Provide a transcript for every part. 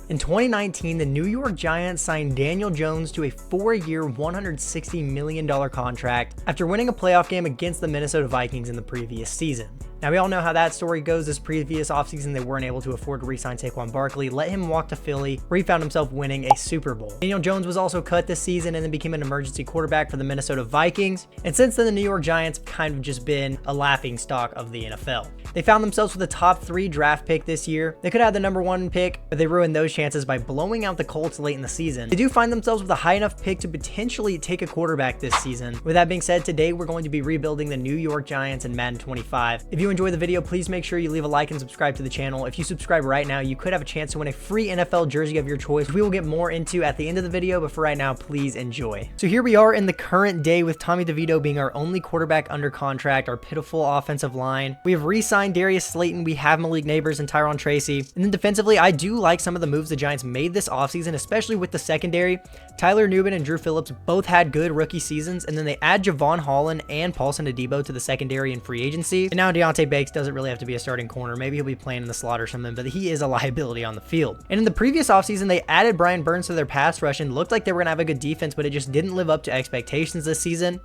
In 2019, the New York Giants signed Daniel Jones to a 4-year, $160 million contract after winning a playoff game against the Minnesota Vikings in the previous season. Now, we all know how that story goes. This previous offseason, they weren't able to afford to re-sign Saquon Barkley, let him walk to Philly, where he found himself winning a Super Bowl. Daniel Jones was also cut this season and then became an emergency quarterback for the Minnesota Vikings. And since then, the New York Giants have kind of just been a laughing stock of the NFL. They found themselves with a top 3 draft pick this year. They could have the number 1 pick, but they ruined those chances by blowing out the Colts late in the season. They do find themselves with a high enough pick to potentially take a quarterback this season. With that being said, today we're going to be rebuilding the New York Giants in Madden 25. If you enjoyed the video, please make sure you leave a like and subscribe to the channel. If you subscribe right now, you could have a chance to win a free NFL jersey of your choice, which we will get more into at the end of the video, but for right now, please enjoy. So here we are in the current day with Tommy DeVito being our only quarterback under contract, our pitiful offensive line. We have re-signed Darius Slayton, we have Malik Neighbors and Tyron Tracy. And then defensively, I do like some of the moves the Giants made this offseason, especially with the secondary. Tyler Nubin and Drew Phillips both had good rookie seasons, and then they add Javon Holland and Paulson Adebo to the secondary in free agency. And now Deontay Banks doesn't really have to be a starting corner. Maybe he'll be playing in the slot or something, but he is a liability on the field. And in the previous offseason, they added Brian Burns to their pass rush and looked like they were going to have a good defense, but it just didn't live up to expectations this season.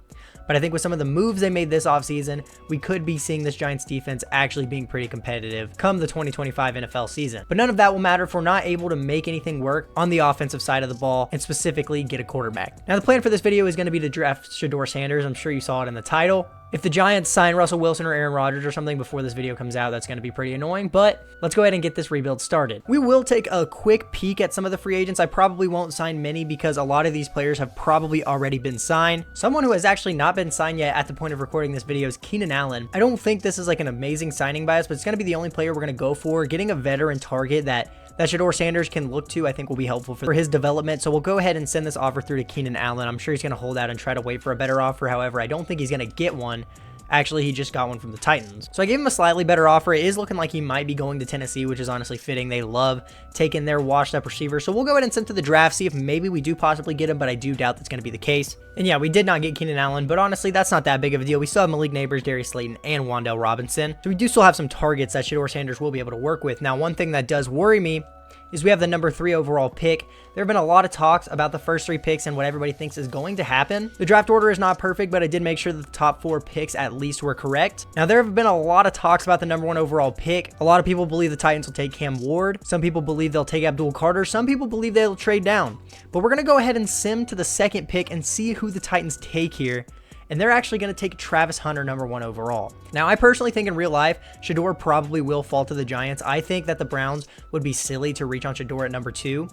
But I think with some of the moves they made this offseason, we could be seeing this Giants defense actually being pretty competitive come the 2025 NFL season. But none of that will matter if we're not able to make anything work on the offensive side of the ball and specifically get a quarterback. Now, the plan for this video is going to be to draft Shedeur Sanders. I'm sure you saw it in the title. If the Giants sign Russell Wilson or Aaron Rodgers or something before this video comes out, that's going to be pretty annoying, but let's go ahead and get this rebuild started. We will take a quick peek at some of the free agents. I probably won't sign many because a lot of these players have probably already been signed. Someone who has actually not been signed yet at the point of recording this video is Keenan Allen. I don't think this is like an amazing signing by us, but it's going to be the only player we're going to go for. Getting a veteran target that Shedeur Sanders can look to, I think will be helpful for his development. So we'll go ahead and send this offer through to Keenan Allen. I'm sure he's going to hold out and try to wait for a better offer. However, I don't think he's going to get one. Actually, he just got one from the Titans. So I gave him a slightly better offer. It is looking like he might be going to Tennessee, which is honestly fitting. They love taking their washed up receiver. So we'll go ahead and send to the draft, see if maybe we do possibly get him, but I do doubt that's going to be the case. And yeah, we did not get Keenan Allen, but honestly, that's not that big of a deal. We still have Malik Neighbors, Darius Slayton, and Wan'Dale Robinson. So we do still have some targets that Shedeur Sanders will be able to work with. Now, one thing that does worry me is we have the number 3 overall pick. There have been a lot of talks about the first 3 picks and what everybody thinks is going to happen. The draft order is not perfect, but I did make sure that the top 4 picks at least were correct. Now, there have been a lot of talks about the number 1 overall pick. A lot of people believe the Titans will take Cam Ward. Some people believe they'll take Abdul Carter. Some people believe they'll trade down. But we're going to go ahead and sim to the 2nd pick and see who the Titans take here. And they're actually going to take Travis Hunter, number 1 overall. Now, I personally think in real life, Shedeur probably will fall to the Giants. I think that the Browns would be silly to reach on Shedeur at number 2.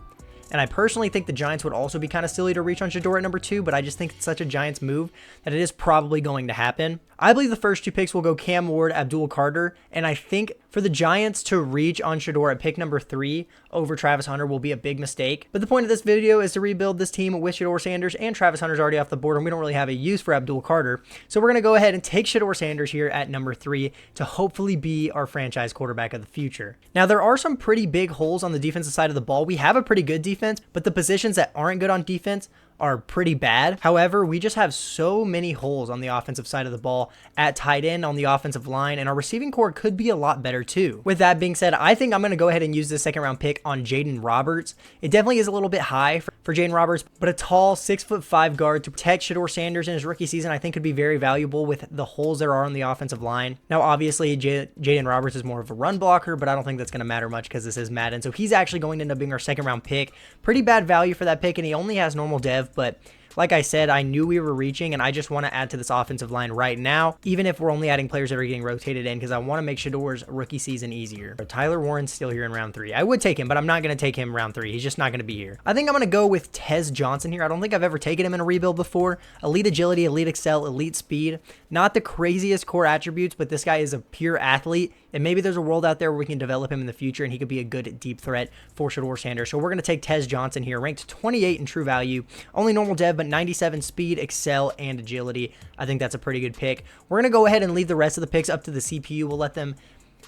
And I personally think the Giants would also be kind of silly to reach on Shedeur at number 2, but I just think it's such a Giants move that it is probably going to happen. I believe the first 2 picks will go Cam Ward, Abdul Carter, and I think for the Giants to reach on Shedeur at pick number 3 over Travis Hunter will be a big mistake. But the point of this video is to rebuild this team with Shedeur Sanders, and Travis Hunter's already off the board, and we don't really have a use for Abdul Carter. So we're going to go ahead and take Shedeur Sanders here at number 3 to hopefully be our franchise quarterback of the future. Now, there are some pretty big holes on the defensive side of the ball. We have a pretty good defense, but the positions that aren't good on defense are pretty bad. However, we just have so many holes on the offensive side of the ball at tight end, on the offensive line, and our receiving core could be a lot better too. With that being said, I think I'm going to go ahead and use this 2nd round pick on Jaden Roberts. It definitely is a little bit high for Jaden Roberts, but a tall 6'5" guard to protect Shedeur Sanders in his rookie season I think could be very valuable with the holes there are on the offensive line. Now, obviously, Jaden Roberts is more of a run blocker, but I don't think that's going to matter much because this is Madden. So he's actually going to end up being our 2nd round pick. Pretty bad value for that pick, and he only has normal dev, but like I said, I knew we were reaching, and I just want to add to this offensive line right now, even if we're only adding players that are getting rotated in, because I want to make Shedeur's rookie season easier. But Tyler Warren's still here in round 3. I would take him, but I'm not going to take him round 3. He's just not going to be here. I think I'm going to go with Tez Johnson here. I don't think I've ever taken him in a rebuild before. Elite agility, elite excel, elite speed. Not the craziest core attributes, but this guy is a pure athlete, and maybe there's a world out there where we can develop him in the future, and he could be a good deep threat for Shedeur Sanders. So we're going to take Tez Johnson here, ranked 28 in true value. Only normal dev, but 97 speed, excel, and agility. I think that's a pretty good pick. We're going to go ahead and leave the rest of the picks up to the CPU. We'll let them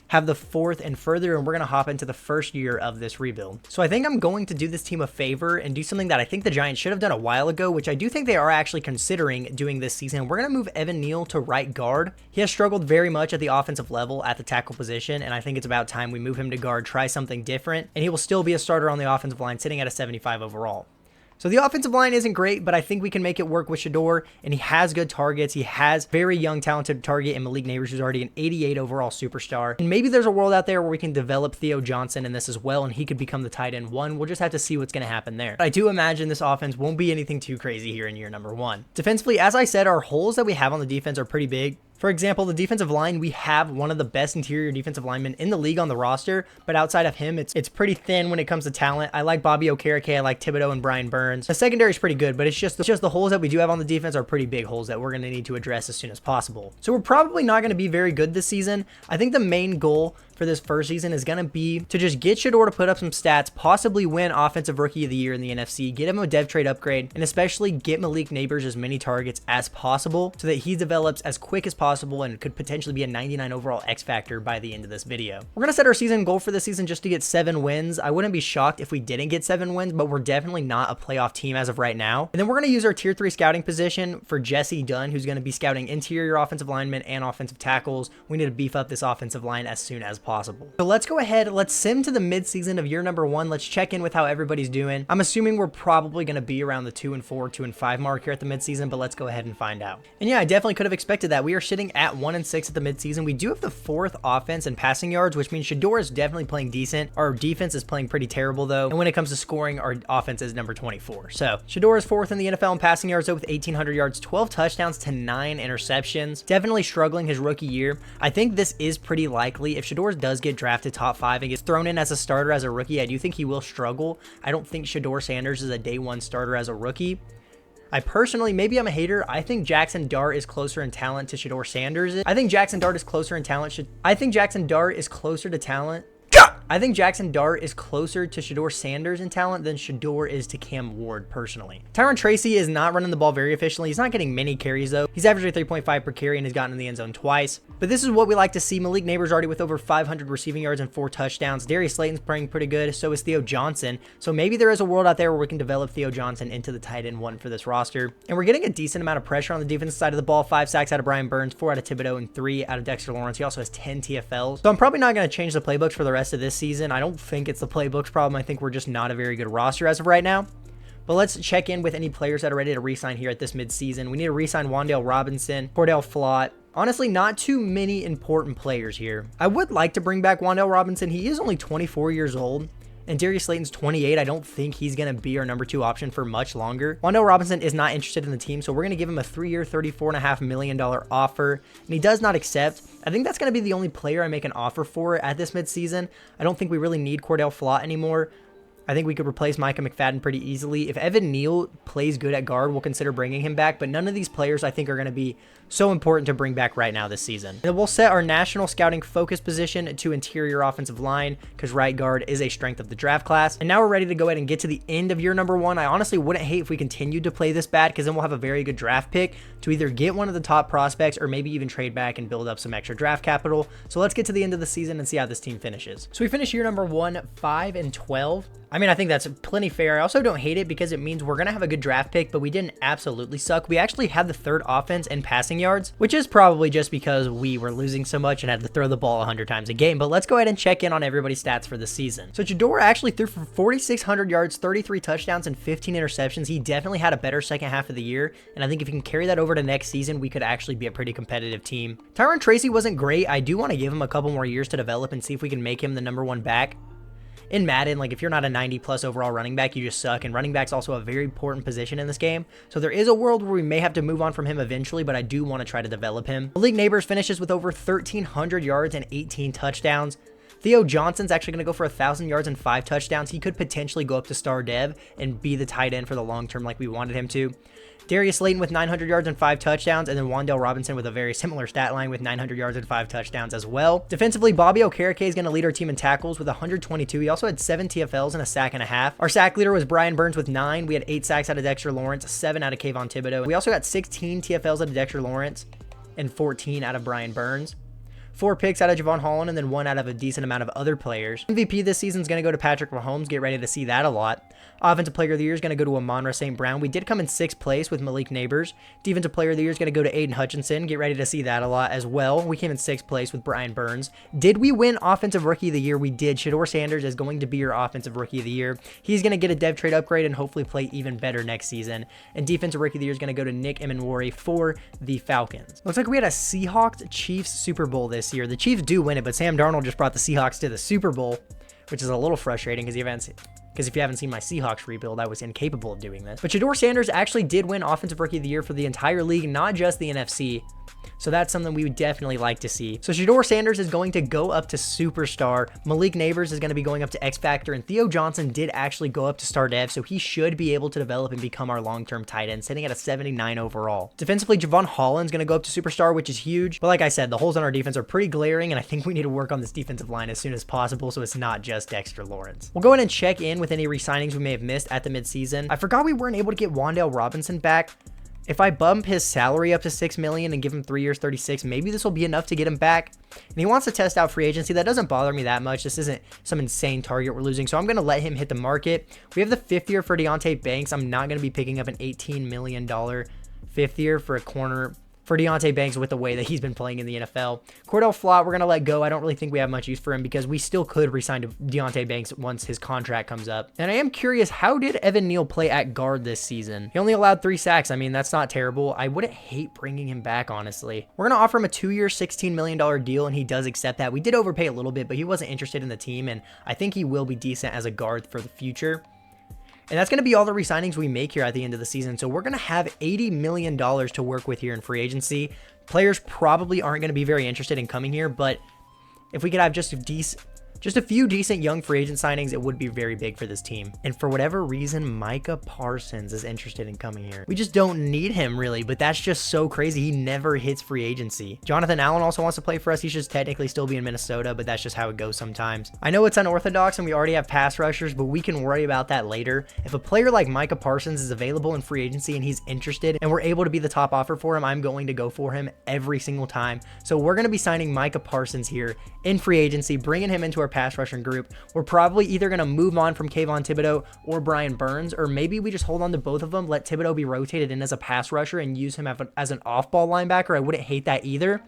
have the 4th and further, and we're going to hop into the first year of this rebuild. So I think I'm going to do this team a favor and do something that I think the Giants should have done a while ago, which I do think they are actually considering doing this season. We're going to move Evan Neal to right guard. He has struggled very much at the offensive level at the tackle position, and I think it's about time we move him to guard, try something different, and he will still be a starter on the offensive line, sitting at a 75 overall. So the offensive line isn't great, but I think we can make it work with Shedeur, and he has good targets. He has very young, talented target in Malik Nabers, who's already an 88 overall superstar. And maybe there's a world out there where we can develop Theo Johnson in this as well, and he could become the tight end 1. We'll just have to see what's going to happen there. But I do imagine this offense won't be anything too crazy here in year number 1. Defensively, as I said, our holes that we have on the defense are pretty big. For example, the defensive line, we have one of the best interior defensive linemen in the league on the roster, but outside of him, it's pretty thin when it comes to talent. I like Bobby Okereke, I like Thibodeau and Brian Burns. The secondary is pretty good, but it's just the holes that we do have on the defense are pretty big holes that we're going to need to address as soon as possible. So we're probably not going to be very good this season. I think the main goal for this first season is going to be to just get Shedeur to put up some stats, possibly win Offensive Rookie of the Year in the NFC, get him a dev trade upgrade, and especially get Malik Nabers as many targets as possible so that he develops as quick as possible and could potentially be a 99 overall X factor by the end of this video. We're going to set our season goal for this season just to get 7 wins. I wouldn't be shocked if we didn't get 7 wins, but we're definitely not a playoff team as of right now. And then we're going to use our tier 3 scouting position for Jesse Dunn, who's going to be scouting interior offensive linemen and offensive tackles. We need to beef up this offensive line as soon as possible. So let's go ahead, let's sim to the mid-season of year number 1. Let's check in with how everybody's doing. I'm assuming we're probably going to be around the 2-4, 2-5 mark here at the mid-season, but let's go ahead and find out. And yeah, I definitely could have expected that. We are sitting at 1-6 at the mid-season. We do have the 4th offense in passing yards, which means Shedeur is definitely playing decent. Our defense is playing pretty terrible though. And when it comes to scoring, our offense is number 24. So Shedeur is 4th in the NFL in passing yards though, with 1,800 yards, 12 touchdowns to 9 interceptions. Definitely struggling his rookie year. I think this is pretty likely. If Shedeur does get drafted top 5 and gets thrown in as a starter as a rookie, I do think he will struggle. I don't think Shedeur Sanders is a day 1 starter as a rookie. I personally, maybe I'm a hater, I think Jackson Dart is closer in talent to Shedeur Sanders. I think Jackson Dart is closer in talent. I think Jackson Dart is closer to talent. I think Jackson Dart is closer to Shedeur Sanders in talent than Shedeur is to Cam Ward, personally. Tyron Tracy is not running the ball very efficiently. He's not getting many carries, though. He's averaging 3.5 per carry and has gotten in the end zone twice. But this is what we like to see. Malik Nabers already with over 500 receiving yards and 4 touchdowns. Darius Slayton's playing pretty good. So is Theo Johnson. So maybe there is a world out there where we can develop Theo Johnson into the tight end 1 for this roster. And we're getting a decent amount of pressure on the defensive side of the ball. 5 sacks out of Brian Burns, 4 out of Thibodeau, and 3 out of Dexter Lawrence. He also has 10 TFLs. So I'm probably not going to change the playbooks for the rest of this season. I don't think it's the playbook's problem. I think we're just not a very good roster as of right now. But let's check in with any players that are ready to re-sign here at this midseason. We need to re-sign Wan'Dale Robinson, Cordell Flott. Honestly, not too many important players here. I would like to bring back Wan'Dale Robinson. He is only 24 years old. And Darius Slayton's 28. I don't think he's going to be our number 2 option for much longer. Wan'Dale Robinson is not interested in the team, so we're going to give him a 3-year, $34.5 million offer. And he does not accept. I think that's going to be the only player I make an offer for at this midseason. I don't think we really need Cordell Flott anymore. I think we could replace Micah McFadden pretty easily. If Evan Neal plays good at guard, we'll consider bringing him back. But none of these players I think are going to be so important to bring back right now this season. And we'll set our national scouting focus position to interior offensive line because right guard is a strength of the draft class. And now we're ready to go ahead and get to the end of year number 1. I honestly wouldn't hate if we continued to play this bad because then we'll have a very good draft pick to either get one of the top prospects or maybe even trade back and build up some extra draft capital. So let's get to the end of the season and see how this team finishes. So we finish year number 1, 5-12. I mean, I think that's plenty fair. I also don't hate it because it means we're going to have a good draft pick, but we didn't absolutely suck. We actually had the 3rd offense in passing yards, which is probably just because we were losing so much and had to throw the ball 100 times a game. But let's go ahead and check in on everybody's stats for the season. So Shedeur actually threw for 4,600 yards, 33 touchdowns, and 15 interceptions. He definitely had a better second half of the year, and I think if he can carry that over to next season, we could actually be a pretty competitive team. Tyron Tracy wasn't great. I do want to give him a couple more years to develop and see if we can make him the number 1 back. In Madden, like if you're not a 90+ overall running back, you just suck, and running back's also a very important position in this game. So there is a world where we may have to move on from him eventually, but I do want to try to develop him. Malik Nabers finishes with over 1,300 yards and 18 touchdowns. Theo Johnson's actually going to go for 1,000 yards and 5 touchdowns. He could potentially go up to star dev and be the tight end for the long term like we wanted him to. Darius Slayton with 900 yards and 5 touchdowns, and then Wan'Dale Robinson with a very similar stat line with 900 yards and 5 touchdowns as well. Defensively, Bobby Okereke is going to lead our team in tackles with 122. He also had 7 TFLs and a sack and a half. Our sack leader was Brian Burns with 9. We had 8 sacks out of Dexter Lawrence, 7 out of Kayvon Thibodeau. We also got 16 TFLs out of Dexter Lawrence and 14 out of Brian Burns. 4 picks out of Javon Holland and then 1 out of a decent amount of other players. MVP this season is going to go to Patrick Mahomes. Get ready to see that a lot. Offensive Player of the Year is going to go to Amon-Ra St. Brown. We did come in 6th place with Malik Neighbors. Defensive Player of the Year is going to go to Aiden Hutchinson. Get ready to see that a lot as well. We came in 6th place with Brian Burns. Did we win Offensive Rookie of the Year? We did. Shedeur Sanders is going to be your Offensive Rookie of the Year. He's going to get a dev trade upgrade and hopefully play even better next season. And Defensive Rookie of the Year is going to go to Nick Emenwari for the Falcons. Looks like we had a Seahawks-Chiefs Super Bowl this year. The Chiefs do win it, but Sam Darnold just brought the Seahawks to the Super Bowl, which is a little frustrating because if you haven't seen my Seahawks rebuild, I was incapable of doing this. But Shedeur Sanders actually did win Offensive Rookie of the Year for the entire league, not just the NFC. So that's something we would definitely like to see. So Shedeur Sanders is going to go up to Superstar. Malik Neighbors is going to be going up to X Factor. And Theo Johnson did actually go up to Star Dev. So he should be able to develop and become our long-term tight end, sitting at a 79 overall. Defensively, Javon Holland's going to go up to Superstar, which is huge. But like I said, the holes on our defense are pretty glaring. And I think we need to work on this defensive line as soon as possible. So it's not just Dexter Lawrence. We'll go ahead and check in with any re-signings we may have missed at the midseason. I forgot we weren't able to get Wan'Dale Robinson back. If I bump his salary up to $6 million and give him 3 years, 36, maybe this will be enough to get him back. And he wants to test out free agency. That doesn't bother me that much. This isn't some insane target we're losing. So I'm going to let him hit the market. We have the 5th year for Deonte Banks. I'm not going to be picking up an $18 million 5th year for a corner for Deonte Banks with the way that he's been playing in the NFL. Cordell Flott, we're going to let go. I don't really think we have much use for him because we still could re-sign Deonte Banks once his contract comes up. And I am curious, how did Evan Neal play at guard this season? He only allowed 3 sacks. I mean, that's not terrible. I wouldn't hate bringing him back, honestly. We're going to offer him a 2-year, $16 million deal, and he does accept that. We did overpay a little bit, but he wasn't interested in the team, and I think he will be decent as a guard for the future. And that's going to be all the re-signings we make here at the end of the season. So we're going to have $80 million to work with here in free agency. Players probably aren't going to be very interested in coming here, but if we could have just a few decent young free agent signings, it would be very big for this team. And for whatever reason, Micah Parsons is interested in coming here. We just don't need him really, but that's just so crazy. He never hits free agency. Jonathan Allen also wants to play for us. He should technically still be in Minnesota, but that's just how it goes sometimes. I know it's unorthodox and we already have pass rushers, but we can worry about that later. If a player like Micah Parsons is available in free agency and he's interested and we're able to be the top offer for him, I'm going to go for him every single time. So we're going to be signing Micah Parsons here in free agency, bringing him into our pass rushing group. We're probably either going to move on from Kayvon Thibodeau or Brian Burns, or maybe we just hold on to both of them, let Thibodeau be rotated in as a pass rusher and use him as an off-ball linebacker. I wouldn't hate that either.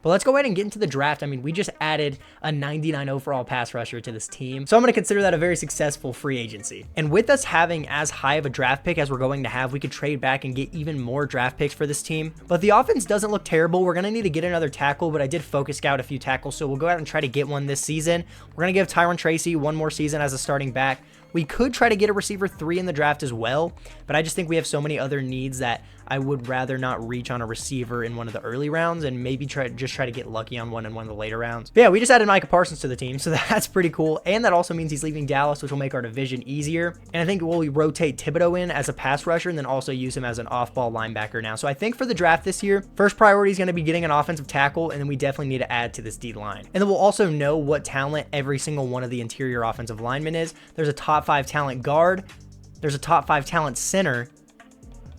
But let's go ahead and get into the draft. I mean, we just added a 99 overall pass rusher to this team, so I'm going to consider that a very successful free agency. And with us having as high of a draft pick as we're going to have, we could trade back and get even more draft picks for this team. But the offense doesn't look terrible. We're going to need to get another tackle, but I did focus scout a few tackles, so we'll go out and try to get one this season. We're going to give Tyron Tracy one more season as a starting back. We could try to get a receiver 3 in the draft as well, but I just think we have so many other needs that I would rather not reach on a receiver in one of the early rounds and maybe try to get lucky on one in one of the later rounds. But yeah, we just added Micah Parsons to the team, so that's pretty cool. And that also means he's leaving Dallas, which will make our division easier. And I think we'll rotate Thibodeau in as a pass rusher and then also use him as an off-ball linebacker now. So I think for the draft this year, first priority is going to be getting an offensive tackle, and then we definitely need to add to this D line. And then we'll also know what talent every single one of the interior offensive linemen is. There's a top 5 talent guard, there's a top 5 talent center,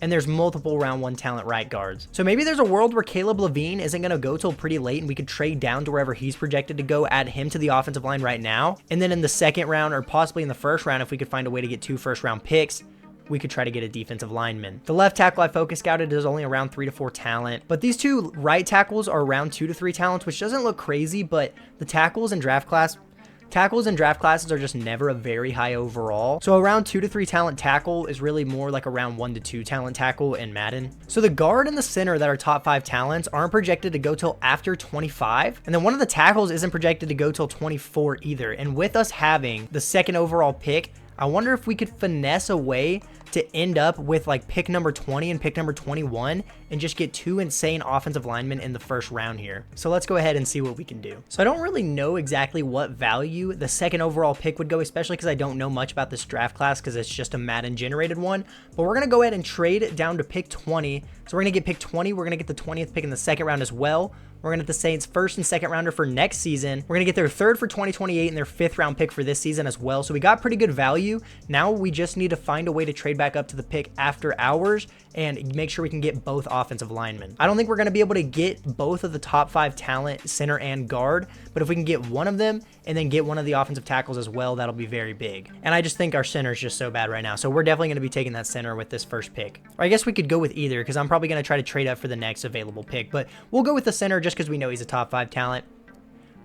and there's multiple round 1 talent right guards. So maybe there's a world where Caleb Levine isn't going to go till pretty late and we could trade down to wherever he's projected to go, add him to the offensive line right now. And then in the second round or possibly in the first round, if we could find a way to get 2 first-round picks, we could try to get a defensive lineman. The left tackle I focus scouted is only around 3 to 4 talent, but these 2 right tackles are around 2 to 3 talents, which doesn't look crazy, but the tackles in draft classes are just never a very high overall. So around 2 to 3 talent tackle is really more like around 1 to 2 talent tackle in Madden. So the guard and the center that are top 5 talents aren't projected to go till after 25. And then one of the tackles isn't projected to go till 24 either. And with us having the 2nd overall pick, I wonder if we could finesse a way to end up with like pick number 20 and pick number 21 and just get 2 insane offensive linemen in the first round here. So let's go ahead and see what we can do. So I don't really know exactly what value the 2nd overall pick would go, especially because I don't know much about this draft class because it's just a Madden generated one. But we're going to go ahead and trade it down to pick 20. So we're going to get pick 20. We're going to get the 20th pick in the 2nd round as well. We're going to get the Saints' first and second rounder for next season. We're going to get their third for 2028 and their fifth round pick for this season as well. So we got pretty good value. Now we just need to find a way to trade back up to the pick after hours and make sure we can get both offensive linemen. I don't think we're going to be able to get both of the top 5 talent, center and guard, but if we can get one of them and then get one of the offensive tackles as well, that'll be very big. And I just think our center is just so bad right now. So we're definitely going to be taking that center with this first pick. Or I guess we could go with either because I'm probably going to try to trade up for the next available pick, but we'll go with the center just because we know he's a top 5 talent.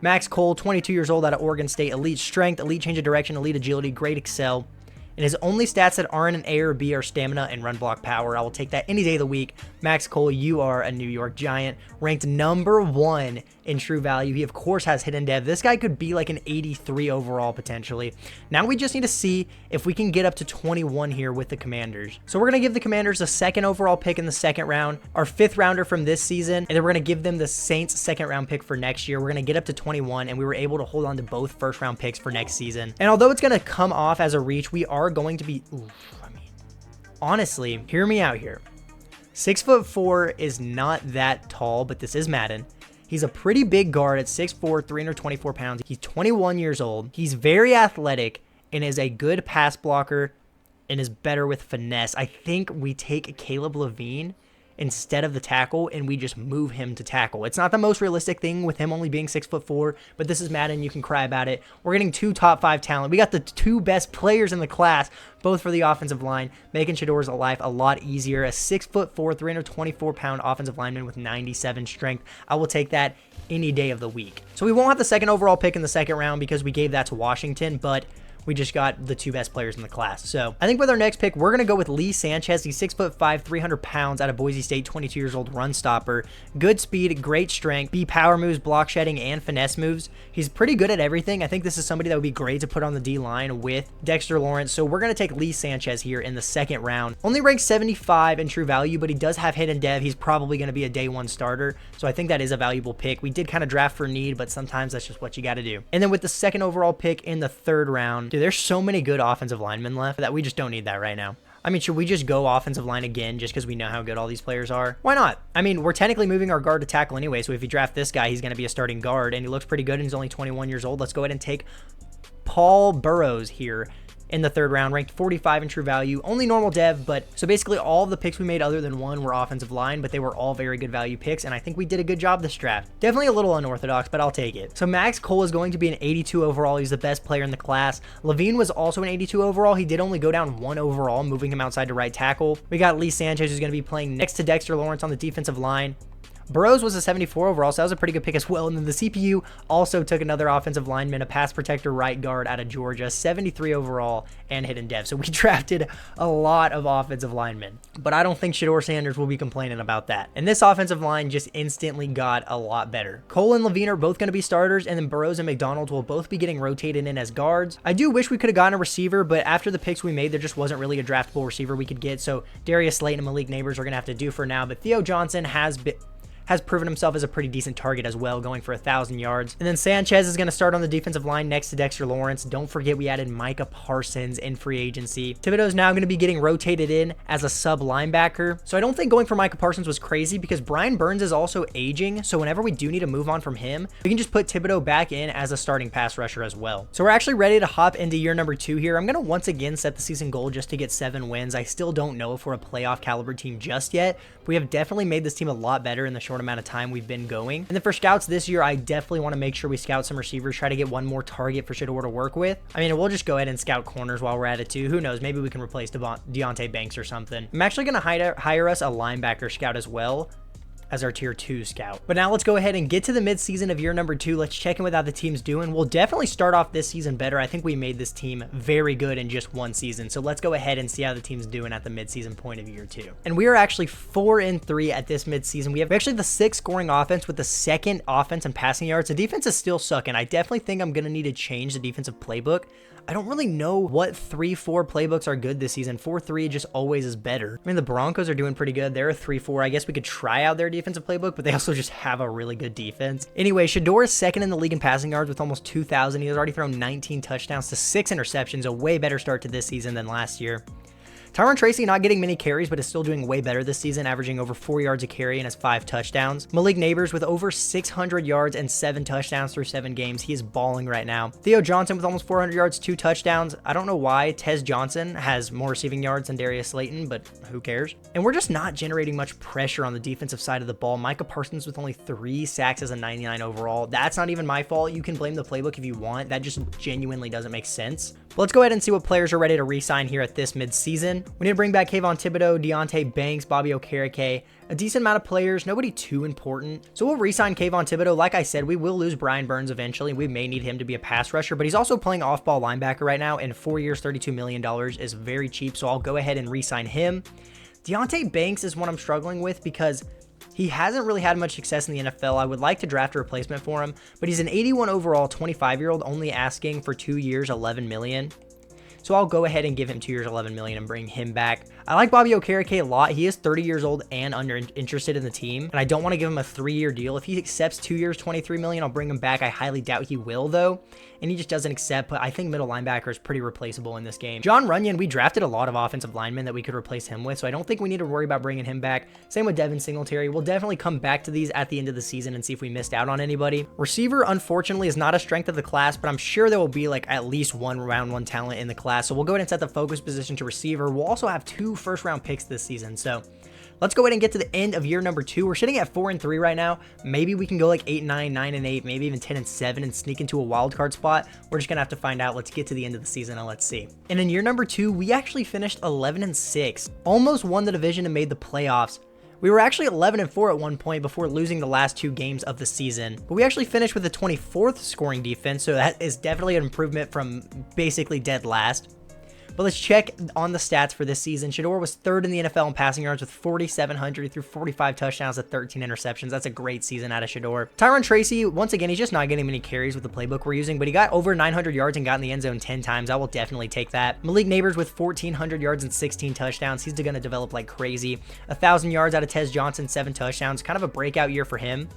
Max Cole, 22 years old out of Oregon State, elite strength, elite change of direction, elite agility, great excel. And his only stats that aren't an A or B are stamina and run block power. I will take that any day of the week. Max Cole, you are a New York Giant, ranked number 1 in true value. He, of course, has hidden dev. This guy could be like an 83 overall, potentially. Now we just need to see if we can get up to 21 here with the Commanders. So we're going to give the Commanders a second overall pick in the second round, our 5th rounder from this season, and then we're going to give them the Saints' second round pick for next year. We're going to get up to 21, and we were able to hold on to both first round picks for next season. And although it's going to come off as a reach, we are going to be, honestly, hear me out here. 6'4" is not that tall, but this is Madden. He's a pretty big guard at 6'4", 324 pounds. He's 21 years old. He's very athletic and is a good pass blocker and is better with finesse. I think we take Caleb Levine instead of the tackle and we just move him to tackle. It's not the most realistic thing with him only being 6'4", but this is Madden. You can cry about it. We're getting 2 top 5 talent. We got the 2 best players in the class, both for the offensive line, making Shedeur's life a lot easier. A 6'4", 324-pound offensive lineman with 97 strength. I will take that any day of the week. So we won't have the second overall pick in the second round because we gave that to Washington, but we just got the 2 best players in the class. So I think with our next pick, we're going to go with Lee Sanchez. He's 6'5", 300 pounds out of Boise State, 22 years old, run stopper. Good speed, great strength, B power moves, block shedding, and finesse moves. He's pretty good at everything. I think this is somebody that would be great to put on the D-line with Dexter Lawrence. So we're going to take Lee Sanchez here in the second round. Only ranked 75 in true value, but he does have hidden dev. He's probably going to be a day 1 starter. So I think that is a valuable pick. We did kind of draft for need, but sometimes that's just what you got to do. And then with the second overall pick in the third round, dude, there's so many good offensive linemen left that we just don't need that right now. I mean, should we just go offensive line again just because we know how good all these players are? Why not? I mean, we're technically moving our guard to tackle anyway, so if you draft this guy, he's going to be a starting guard, and he looks pretty good, and he's only 21 years old. Let's go ahead and take Paul Burrows here in the third round, ranked 45 in true value, only normal dev, but so basically all of the picks we made other than one were offensive line, but they were all very good value picks, and I think we did a good job this draft. Definitely a little unorthodox, but I'll take it. So Max Cole is going to be an 82 overall. He's the best player in the class. Levine was also an 82 overall. He did only go down 1 overall, moving him outside to right tackle. We got Lee Sanchez, who's going to be playing next to Dexter Lawrence on the defensive line. Burrows was a 74 overall, so that was a pretty good pick as well. And then the CPU also took another offensive lineman, a pass protector right guard out of Georgia, 73 overall and hidden dev. So we drafted a lot of offensive linemen, but I don't think Shedeur Sanders will be complaining about that. And this offensive line just instantly got a lot better. Cole and Levine are both going to be starters, and then Burrows and McDonald will both be getting rotated in as guards. I do wish we could have gotten a receiver, but after the picks we made, there just wasn't really a draftable receiver we could get. So Darius Slayton and Malik Neighbors are going to have to do for now, but Theo Johnson has proven himself as a pretty decent target as well, going for 1,000 yards. And then Sanchez is going to start on the defensive line next to Dexter Lawrence. Don't forget we added Micah Parsons in free agency. Thibodeau is now going to be getting rotated in as a sub linebacker. So I don't think going for Micah Parsons was crazy because Brian Burns is also aging. So whenever we do need to move on from him, we can just put Thibodeau back in as a starting pass rusher as well. So we're actually ready to hop into year number 2 here. I'm going to once again set the season goal just to get 7 wins. I still don't know if we're a playoff caliber team just yet, but we have definitely made this team a lot better in the short amount of time we've been going. And then for scouts this year, I definitely want to make sure we scout some receivers, try to get one more target for Shedeur to work with. I mean, we'll just go ahead and scout corners while we're at it too. Who knows? Maybe we can replace Deontay Banks or something. I'm actually going to hire us a linebacker scout as well as our tier 2 scout. But now let's go ahead and get to the mid-season of year number 2. Let's check in with how the team's doing. We'll definitely start off this season better. I think we made this team very good in just 1 season. So let's go ahead and see how the team's doing at the mid-season point of year 2. And we are actually 4-3 at this mid-season. We have actually the 6th scoring offense with the 2nd offense and passing yards. The defense is still sucking. I definitely think I'm going to need to change the defensive playbook. I don't really know what 3-4 playbooks are good this season. 4-3 just always is better. I mean, the Broncos are doing pretty good. They're a 3-4. I guess we could try out their defensive playbook, but they also just have a really good defense. Anyway, Shedeur is 2nd in the league in passing yards with almost 2,000. He has already thrown 19 touchdowns to 6 interceptions, a way better start to this season than last year. Tyron Tracy not getting many carries, but is still doing way better this season, averaging over 4 yards a carry and has 5 touchdowns. Malik Neighbors with over 600 yards and 7 touchdowns through 7 games. He is balling right now. Theo Johnson with almost 400 yards, 2 touchdowns. I don't know why Tez Johnson has more receiving yards than Darius Slayton, but who cares? And we're just not generating much pressure on the defensive side of the ball. Micah Parsons with only 3 sacks as a 99 overall. That's not even my fault. You can blame the playbook if you want. That just genuinely doesn't make sense. But let's go ahead and see what players are ready to re-sign here at this mid-season. We need to bring back Kayvon Thibodeau, Deontay Banks, Bobby Okereke, a decent amount of players, nobody too important. So we'll re-sign Kayvon Thibodeau. Like I said, we will lose Brian Burns eventually. We may need him to be a pass rusher, but he's also playing off-ball linebacker right now, and 4 years, $32 million is very cheap, so I'll go ahead and re-sign him. Deontay Banks is one I'm struggling with because he hasn't really had much success in the NFL. I would like to draft a replacement for him, but he's an 81 overall, 25-year-old, only asking for 2 years, $11 million. So I'll go ahead and give him 2 years, $11 million and bring him back. I like Bobby Okereke a lot. He is 30 years old and interested in the team, and I don't want to give him a 3-year deal. If he accepts 2 years, $23 million, I'll bring him back. I highly doubt he will, though, and he just doesn't accept, but I think middle linebacker is pretty replaceable in this game. John Runyon, we drafted a lot of offensive linemen that we could replace him with, so I don't think we need to worry about bringing him back. Same with Devin Singletary. We'll definitely come back to these at the end of the season and see if we missed out on anybody. Receiver, unfortunately, is not a strength of the class, but I'm sure there will be like at least one round 1 talent in the class, so we'll go ahead and set the focus position to receiver. We'll also have 2 first-round picks this season, so let's go ahead and get to the end of year number 2. We're sitting at 4-3 right now. Maybe we can go like 8-9, 9-8, maybe even 10-7 and sneak into a wild card spot. We're just gonna have to find out. Let's get to the end of the season and let's see. And in year number 2, we actually finished 11-6, almost won the division and made the playoffs. We were actually 11-4 at one point before losing the last 2 games of the season, but we actually finished with the 24th scoring defense, so that is definitely an improvement from basically dead last. But let's check on the stats for this season. Shedeur was 3rd in the NFL in passing yards with 4,700 through 45 touchdowns at 13 interceptions. That's a great season out of Shedeur. Tyron Tracy, once again, he's just not getting many carries with the playbook we're using, but he got over 900 yards and got in the end zone 10 times. I will definitely take that. Malik Neighbors with 1,400 yards and 16 touchdowns. He's going to develop like crazy. 1,000 yards out of Tez Johnson, 7 touchdowns. Kind of a breakout year for him.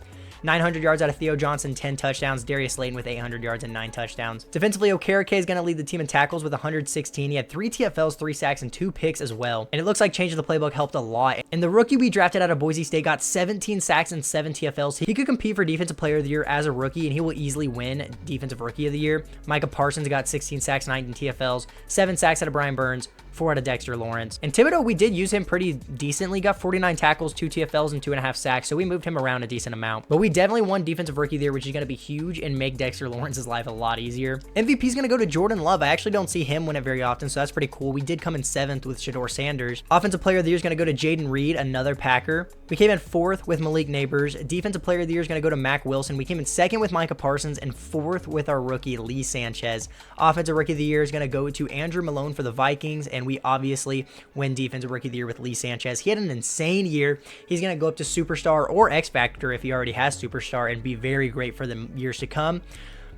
900 yards out of Theo Johnson, 10 touchdowns. Darius Slayton with 800 yards and 9 touchdowns. Defensively, Okereke is going to lead the team in tackles with 116. He had 3 TFLs, 3 sacks, and 2 picks as well. And it looks like changing the playbook helped a lot. And the rookie we drafted out of Boise State got 17 sacks and 7 TFLs. He could compete for Defensive Player of the Year as a rookie, and he will easily win Defensive Rookie of the Year. Micah Parsons got 16 sacks, 19 TFLs, 7 sacks out of Brian Burns, 4 out of Dexter Lawrence. And Thibodeau, we did use him pretty decently. Got 49 tackles, 2 TFLs, and 2.5 sacks. So we moved him around a decent amount. But we definitely won Defensive Rookie there, which is going to be huge and make Dexter Lawrence's life a lot easier. MVP is going to go to Jordan Love. I actually don't see him win it very often, so that's pretty cool. We did come in 7th with Shedeur Sanders. Offensive Player of the Year is going to go to Jaden Reed, another Packer. We came in 4th with Malik Neighbors. Defensive Player of the Year is going to go to Mac Wilson. We came in 2nd with Micah Parsons and 4th with our rookie Lee Sanchez. Offensive Rookie of the Year is going to go to Andrew Malone for the Vikings, and we obviously win Defensive Rookie of the Year with Lee Sanchez. He had an insane year. He's going to go up to Superstar or X Factor if he already has Superstar and be very great for the years to come.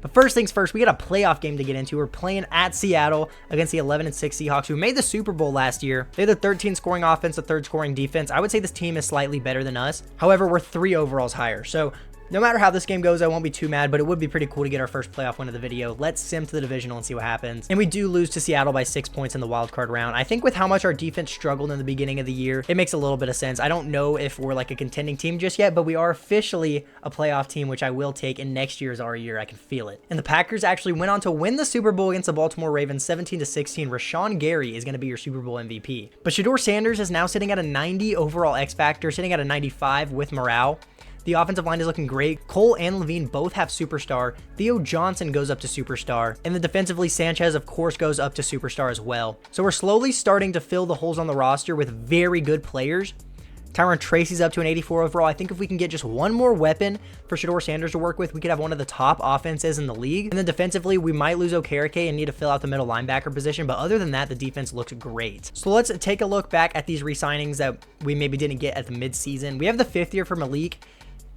But first things first, we got a playoff game to get into. We're playing at Seattle against the 11-6 Seahawks, who made the Super Bowl last year. They had the 13th scoring offense, the 3rd scoring defense. I would say this team is slightly better than us. However, we're 3 overalls higher. So no matter how this game goes, I won't be too mad, but it would be pretty cool to get our first playoff win of the video. Let's sim to the divisional and see what happens. And we do lose to Seattle by 6 points in the wildcard round. I think with how much our defense struggled in the beginning of the year, it makes a little bit of sense. I don't know if we're like a contending team just yet, but we are officially a playoff team, which I will take, and next year is our year. I can feel it. And the Packers actually went on to win the Super Bowl against the Baltimore Ravens 17-16. Rashawn Gary is going to be your Super Bowl MVP. But Shedeur Sanders is now sitting at a 90 overall X Factor, sitting at a 95 with morale. The offensive line is looking great. Cole and Levine both have Superstar. Theo Johnson goes up to Superstar. And then defensively, Sanchez, of course, goes up to Superstar as well. So we're slowly starting to fill the holes on the roster with very good players. Tyron Tracy's up to an 84 overall. I think if we can get just one more weapon for Shedeur Sanders to work with, we could have one of the top offenses in the league. And then defensively, we might lose Okereke and need to fill out the middle linebacker position. But other than that, the defense looks great. So let's take a look back at these re-signings that we maybe didn't get at the midseason. We have the 5th year for Malik.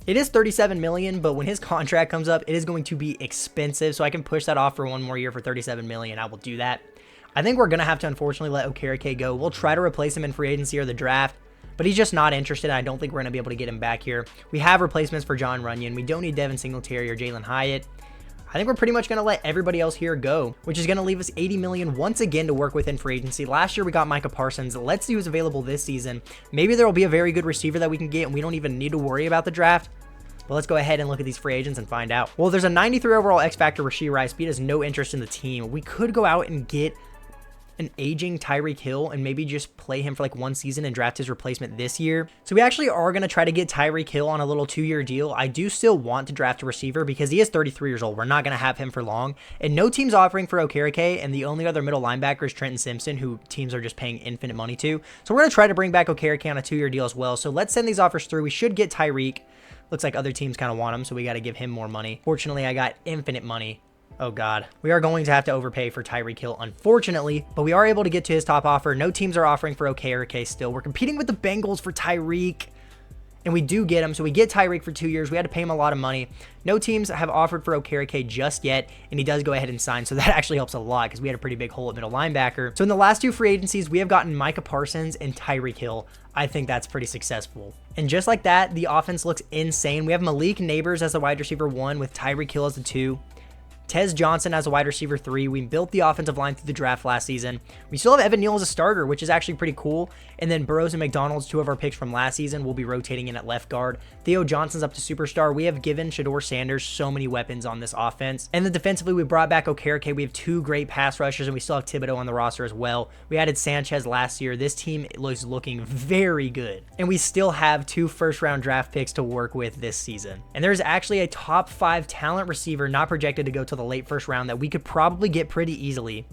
It is $37 million, but when his contract comes up, it is going to be expensive. So I can push that off for one more year for $37 million. I will do that. I think we're going to have to unfortunately let Okereke go. We'll try to replace him in free agency or the draft, but he's just not interested. I don't think we're going to be able to get him back here. We have replacements for John Runyon. We don't need Devin Singletary or Jalen Hyatt. I think we're pretty much going to let everybody else here go, which is going to leave us $80 million once again to work with in free agency. Last year we got Micah Parsons. Let's see who's available this season. Maybe there will be a very good receiver that we can get and we don't even need to worry about the draft. But let's go ahead and look at these free agents and find out. Well, there's a 93 overall X Factor Rashee Rice. Speed has no interest in the team. We could go out and get an aging Tyreek Hill and maybe just play him for like one season and draft his replacement this year. So we actually are going to try to get Tyreek Hill on a little 2-year deal. I do still want to draft a receiver because he is 33 years old. We're not going to have him for long. And no team's offering for Okereke, and the only other middle linebacker is Trenton Simpson, who teams are just paying infinite money to. So we're going to try to bring back Okereke on a 2-year deal as well. So let's send these offers through. We should get Tyreek. Looks like other teams kind of want him, so we got to give him more money. Fortunately, I got infinite money. Oh God, we are going to have to overpay for Tyreek Hill, unfortunately, but we are able to get to his top offer. No teams are offering for Okereke still. We're competing with the Bengals for Tyreek, and we do get him. So we get Tyreek for 2 years. We had to pay him a lot of money. No teams have offered for Okereke just yet, and he does go ahead and sign. So that actually helps a lot because we had a pretty big hole at middle linebacker. So in the last 2 free agencies, we have gotten Micah Parsons and Tyreek Hill. I think that's pretty successful. And just like that, the offense looks insane. We have Malik Neighbors as the wide receiver 1 with Tyreek Hill as the 2. Tez Johnson as a wide receiver 3. We built the offensive line through the draft last season. We still have Evan Neal as a starter, which is actually pretty cool. And then Burrows and McDonald's, 2 of our picks from last season, will be rotating in at left guard. Theo Johnson's up to superstar. We have given Shedeur Sanders so many weapons on this offense. And then defensively, we brought back Okereke. We have 2 great pass rushers, and we still have Thibodeau on the roster as well. We added Sanchez last year. This team is looking very good. And we still have 2 first-round draft picks to work with this season. And there's actually a top 5 talent receiver not projected to go to the late first round that we could probably get pretty easily.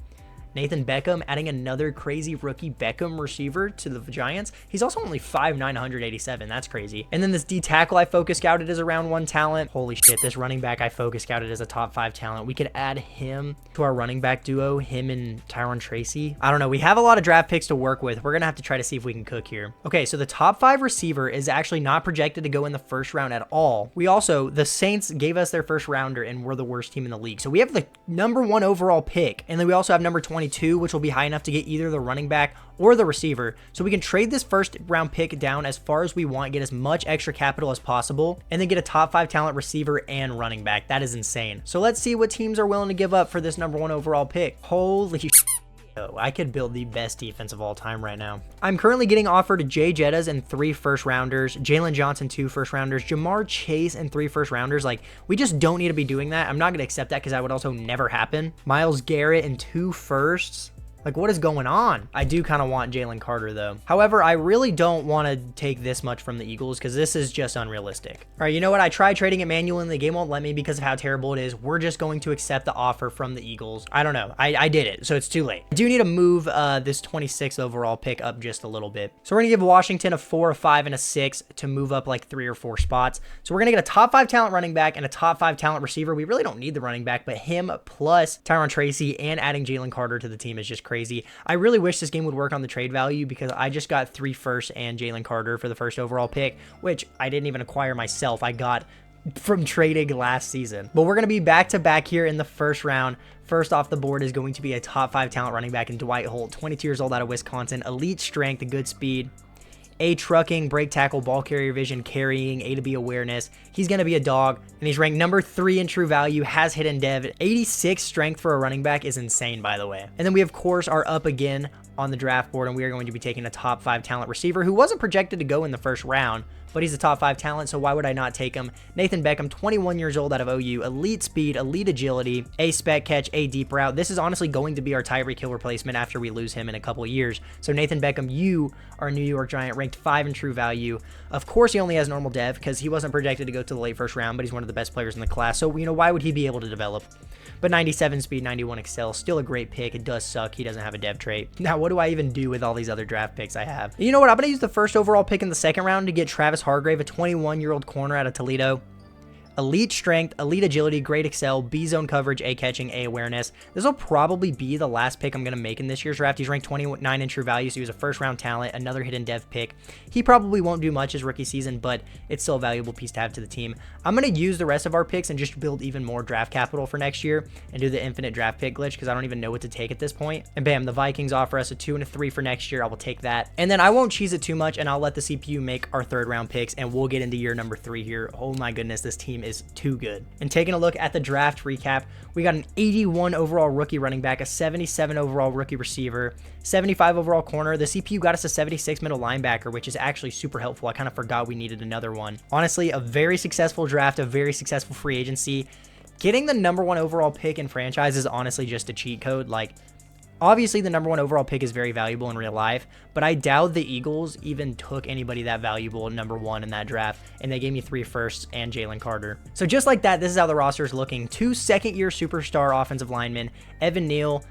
Nathan Beckham, adding another crazy rookie Beckham receiver to the Giants. He's also only 5'9", 187. That's crazy. And then this D tackle I focus scouted as a round 1 talent. Holy shit, this running back I focus scouted as a top 5 talent. We could add him to our running back duo, him and Tyron Tracy. I don't know. We have a lot of draft picks to work with. We're going to have to try to see if we can cook here. Okay, so the top 5 receiver is actually not projected to go in the first round at all. We also, the Saints gave us their first rounder and we're the worst team in the league. So we have the number 1 overall pick. And then we also have number 22, which will be high enough to get either the running back or the receiver. So we can trade this first round pick down as far as we want, get as much extra capital as possible, and then get a top 5 talent receiver and running back. That is insane. So let's see what teams are willing to give up for this number 1 overall pick. Holy shit. Oh, I could build the best defense of all time right now. I'm currently getting offered Jay Jettas and 3 first rounders, Jalen Johnson 2 first rounders, Jamar Chase and 3 first rounders. Like, we just don't need to be doing that. I'm not going to accept that because that would also never happen. Myles Garrett and 2 firsts. Like, what is going on? I do kind of want Jalen Carter, though. However, I really don't want to take this much from the Eagles because this is just unrealistic. All right, you know what? I tried trading it manually and the game won't let me because of how terrible it is. We're just going to accept the offer from the Eagles. I don't know. I did it, so it's too late. I do need to move this 26th overall pick up just a little bit. So we're going to give Washington a 4, a 5, and a 6 to move up like 3 or 4 spots. So we're going to get a top 5 talent running back and a top 5 talent receiver. We really don't need the running back, but him plus Tyron Tracy and adding Jalen Carter to the team is just crazy. I really wish this game would work on the trade value because I just got 3 firsts and Jalen Carter for the first overall pick, which I didn't even acquire myself. I got from trading last season. But we're going to be back to back here in the first round. First off the board is going to be a top 5 talent running back in Dwight Holt, 22 years old out of Wisconsin, elite strength, good speed. A trucking, break tackle, ball carrier vision, carrying, A to B awareness. He's going to be a dog, and he's ranked number 3 in true value, has hidden dev. 86 strength for a running back is insane, by the way. And then we, of course, are up again on the draft board, and we are going to be taking a top 5 talent receiver who wasn't projected to go in the first round, but he's a top 5 talent, so why would I not take him? Nathan Beckham, 21 years old out of OU, elite speed, elite agility, A spec catch, A deep route. This is honestly going to be our Tyreek Hill replacement after we lose him in a couple of years. So Nathan Beckham, you are a New York Giant, ranked 5 in true value. Of course, he only has normal dev because he wasn't projected to go to the late first round, but he's one of the best players in the class. So, you know, why would he be able to develop? But 97 speed, 91 excel, still a great pick. It does suck. He doesn't have a dev trait. Now, what do I even do with all these other draft picks I have? You know what? I'm going to use the first overall pick in the second round to get Travis Hargrave, a 21-year-old corner out of Toledo. Elite strength, elite agility, great excel, B zone coverage, A catching, A awareness. This will probably be the last pick I'm going to make in this year's draft. He's ranked 29 in true value, so he was a first round talent, another hidden dev pick. He probably won't do much his rookie season, but it's still a valuable piece to have to the team. I'm going to use the rest of our picks and just build even more draft capital for next year and do the infinite draft pick glitch because I don't even know what to take at this point. And bam, the Vikings offer us a 2 and a 3 for next year. I will take that. And then I won't cheese it too much and I'll let the CPU make our third round picks and we'll get into year number 3 here. Oh my goodness, this team team is too good. And taking a look at the draft recap, we got an 81 overall rookie running back, a 77 overall rookie receiver, 75 overall corner. The CPU got us a 76 middle linebacker, which is actually super helpful. I kind of forgot we needed another one. Honestly, a very successful draft, a very successful free agency. Getting the #1 overall pick in franchise is honestly just a cheat code. Like, obviously, the #1 overall pick is very valuable in real life, but I doubt the Eagles even took anybody that valuable at #1 in that draft, and they gave me 3 firsts and Jalen Carter. So just like that, this is how the roster is looking. 2 second-year superstar offensive linemen, Evan Neal,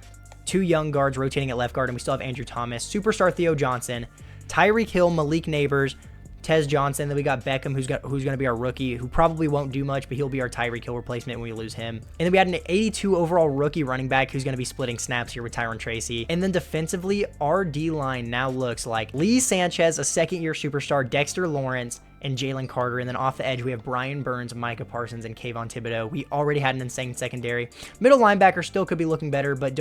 2 young guards rotating at left guard, and we still have Andrew Thomas, superstar Theo Johnson, Tyreek Hill, Malik Neighbors, Tez Johnson. Then we got Beckham, who's going to be our rookie, who probably won't do much, but he'll be our Tyreek Hill replacement when we lose him. And then we had an 82 overall rookie running back who's going to be splitting snaps here with Tyron Tracy. And then defensively, our D-line now looks like Lee Sanchez, a second-year superstar, Dexter Lawrence, and Jalen Carter. And then off the edge, we have Brian Burns, Micah Parsons, and Kayvon Thibodeau. We already had an insane secondary. Middle linebacker still could be looking better, but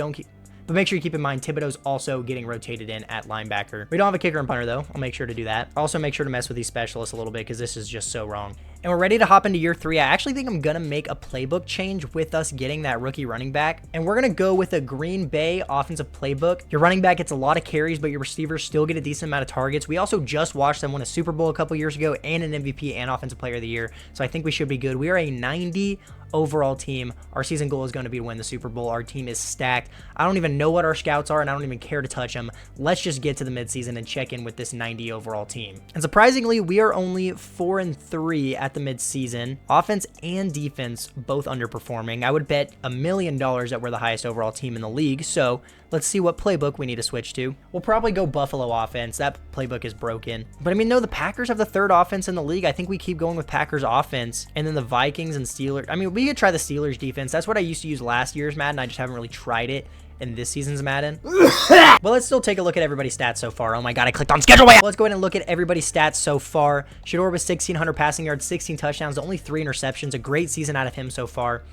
make sure you keep in mind, Thibodeau's also getting rotated in at linebacker. We don't have a kicker and punter, though. I'll make sure to do that. Also, make sure to mess with these specialists a little bit because this is just so wrong. And we're ready to hop into year 3. I actually think I'm going to make a playbook change with us getting that rookie running back. And we're going to go with a Green Bay offensive playbook. Your running back gets a lot of carries, but your receivers still get a decent amount of targets. We also just watched them win a Super Bowl a couple years ago and an MVP and Offensive Player of the Year. So I think we should be good. We are a 90 overall team. Our season goal is going to be to win the Super Bowl. Our team is stacked. I don't even know what our scouts are, and I don't even care to touch them. Let's just get to the midseason and check in with this 90 overall team. And surprisingly, we are only 4-3 at the midseason. Offense and defense both underperforming. I would bet $1 million that we're the highest overall team in the league. So let's see what playbook we need to switch to. We'll probably go Buffalo offense. That playbook is broken. But I mean, no, the Packers have the 3rd offense in the league. I think we keep going with Packers offense. And then the Vikings and Steelers. I mean, we could try the Steelers defense. That's what I used to use last year's Madden. I just haven't really tried it in this season's Madden. But let's still take a look at everybody's stats so far. Oh my God, I clicked on schedule. Let's go ahead and look at everybody's stats so far. Shedeur with 1,600 passing yards, 16 touchdowns, only 3 interceptions. A great season out of him so far.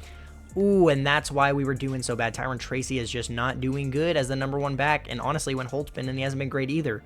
Ooh, and that's why we were doing so bad. Tyron Tracy is just not doing good as the #1 back. And honestly, when Holt's been in, he hasn't been great either.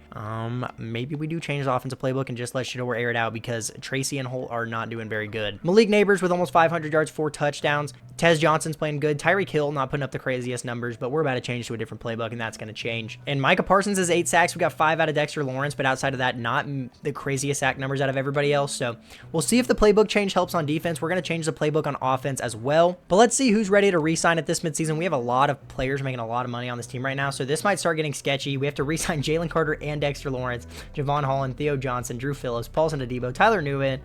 Maybe we do change the offensive playbook and just let Shedeur air it out because Tracy and Holt are not doing very good. Malik Neighbors with almost 500 yards, 4 touchdowns. Tez Johnson's playing good. Tyreek Hill not putting up the craziest numbers, but we're about to change to a different playbook, and that's going to change. And Micah Parsons has 8 sacks. We got 5 out of Dexter Lawrence, but outside of that, not the craziest sack numbers out of everybody else. So we'll see if the playbook change helps on defense. We're going to change the playbook on offense as well. But let's see who's ready to re-sign at this midseason. We have a lot of players making a lot of money on this team right now, so this might start getting sketchy. We have to re-sign Jalen Carter and Dexter Lawrence, Javon Holland, Theo Johnson, Drew Phillips, Paulson Adebo, Tyler Newman,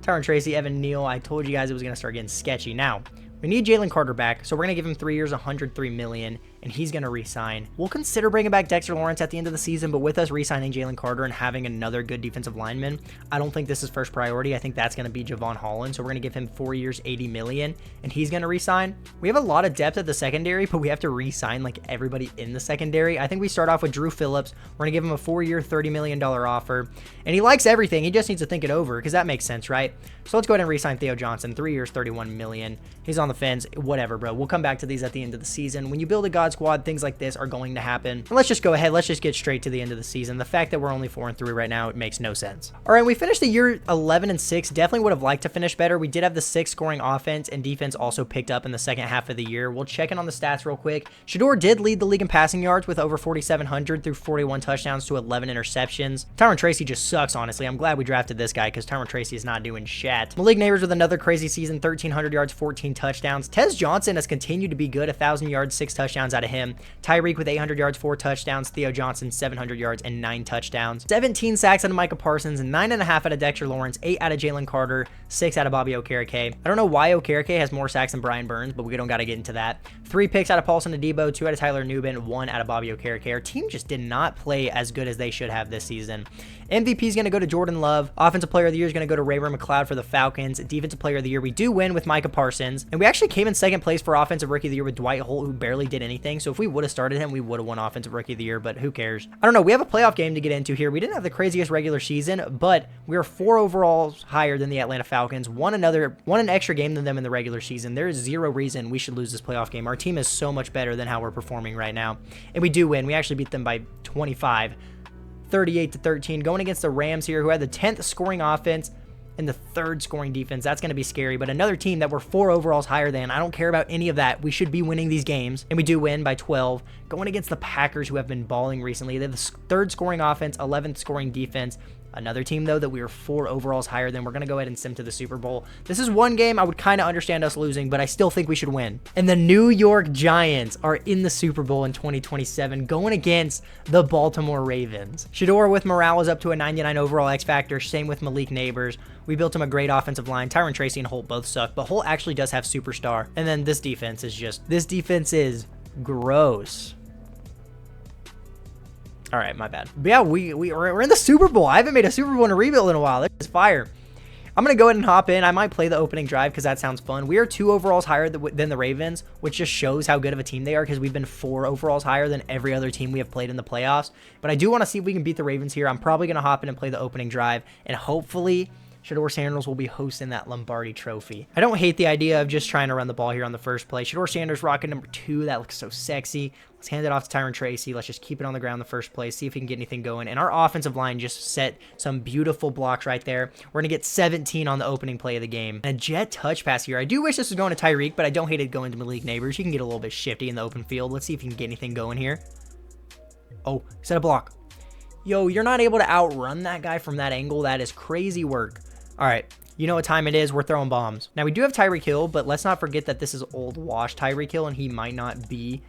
Tyron Tracy, Evan Neal. I told you guys it was going to start getting sketchy. Now, we need Jalen Carter back, so we're going to give him 3 years, $103 million, and he's going to re-sign. We'll consider bringing back Dexter Lawrence at the end of the season, but with us re-signing Jalen Carter and having another good defensive lineman, I don't think this is first priority. I think that's going to be Javon Holland, so we're going to give him 4 years, $80 million, and he's going to re-sign. We have a lot of depth at the secondary, but we have to re-sign like everybody in the secondary. I think we start off with Drew Phillips. We're going to give him a 4-year, $30 million offer, and he likes everything. He just needs to think it over because that makes sense, right? So let's go ahead and re-sign Theo Johnson, 3 years, $31 million. He's on the fence. Whatever, bro. We'll come back to these at the end of the season. When you build a God squad, things like this are going to happen. And let's just go ahead. Let's just get straight to the end of the season. The fact that we're only 4-3 right now, it makes no sense. All right, we finished the year 11-6. Definitely would have liked to finish better. We did have the 6 scoring offense, and defense also picked up in the second half of the year. We'll check in on the stats real quick. Shedeur did lead the league in passing yards with over 4,700 through 41 touchdowns to 11 interceptions. Tyron Tracy just sucks, honestly. I'm glad we drafted this guy because Tyron Tracy is not doing shit. Malik Neighbors with another crazy season, 1,300 yards, 14 touchdowns. Tez Johnson has continued to be good, 1,000 yards, 6 touchdowns out of him. Tyreek with 800 yards, 4 touchdowns. Theo Johnson, 700 yards and 9 touchdowns. 17 sacks out of Micah Parsons, 9.5 out of Dexter Lawrence, 8 out of Jalen Carter, 6 out of Bobby Okereke. I don't know why Okereke has more sacks than Brian Burns, but we don't got to get into that. 3 picks out of Paulson Adebo, 2 out of Tyler Newman, 1 out of Bobby Okereke. Our team just did not play as good as they should have this season. MVP is going to go to Jordan Love. Offensive Player of the Year is going to go to Ray-Ray McCloud for the Falcons. Defensive Player of the Year, we do win with Micah Parsons. And we actually came in second place for Offensive Rookie of the Year with Dwight Holt, who barely did anything. So if we would have started him, we would have won Offensive Rookie of the Year, but who cares? I don't know. We have a playoff game to get into here. We didn't have the craziest regular season, but we are 4 overalls higher than the Atlanta Falcons. Won an extra game than them in the regular season. There is 0 reason we should lose this playoff game. Our team is so much better than how we're performing right now. And we do win. We actually beat them by 25. 38-13, going against the Rams here, who had the 10th scoring offense in the 3rd scoring defense. That's going to be scary, but another team that we're 4 overalls higher than. I don't care about any of that. We should be winning these games, and we do win by 12. Going against the Packers, who have been balling recently. They're the 3rd scoring offense, 11th scoring defense. Another team, though, that we were 4 overalls higher than. We're going to go ahead and sim to the Super Bowl. This is one game I would kind of understand us losing, but I still think we should win. And the New York Giants are in the Super Bowl in 2027, going against the Baltimore Ravens. Shedeur with morale is up to a 99 overall X Factor. Same with Malik Neighbors. We built him a great offensive line. Tyron Tracy and Holt both suck, but Holt actually does have superstar. And then this defense is gross. All right, my bad. But yeah, we're in the Super Bowl. I haven't made a Super Bowl in a rebuild in a while. This is fire. I'm going to go ahead and hop in. I might play the opening drive because that sounds fun. We are 2 overalls higher than the Ravens, which just shows how good of a team they are because we've been 4 overalls higher than every other team we have played in the playoffs. But I do want to see if we can beat the Ravens here. I'm probably going to hop in and play the opening drive, and hopefully Shedeur Sanders will be hosting that Lombardi trophy. I don't hate the idea of just trying to run the ball here on the first play. Shedeur Sanders rocking number 2. That looks so sexy. Let's hand it off to Tyron Tracy. Let's just keep it on the ground the first play, see if we can get anything going. And our offensive line just set some beautiful blocks right there. We're going to get 17 on the opening play of the game. And a jet touch pass here. I do wish this was going to Tyreek, but I don't hate it going to Malik Neighbors. You can get a little bit shifty in the open field. Let's see if you can get anything going here. Oh, set a block. Yo, you're not able to outrun that guy from that angle. That is crazy work. All right. You know what time it is. We're throwing bombs. Now, we do have Tyreek Hill, but let's not forget that this is old wash Tyreek Hill, and he might not be,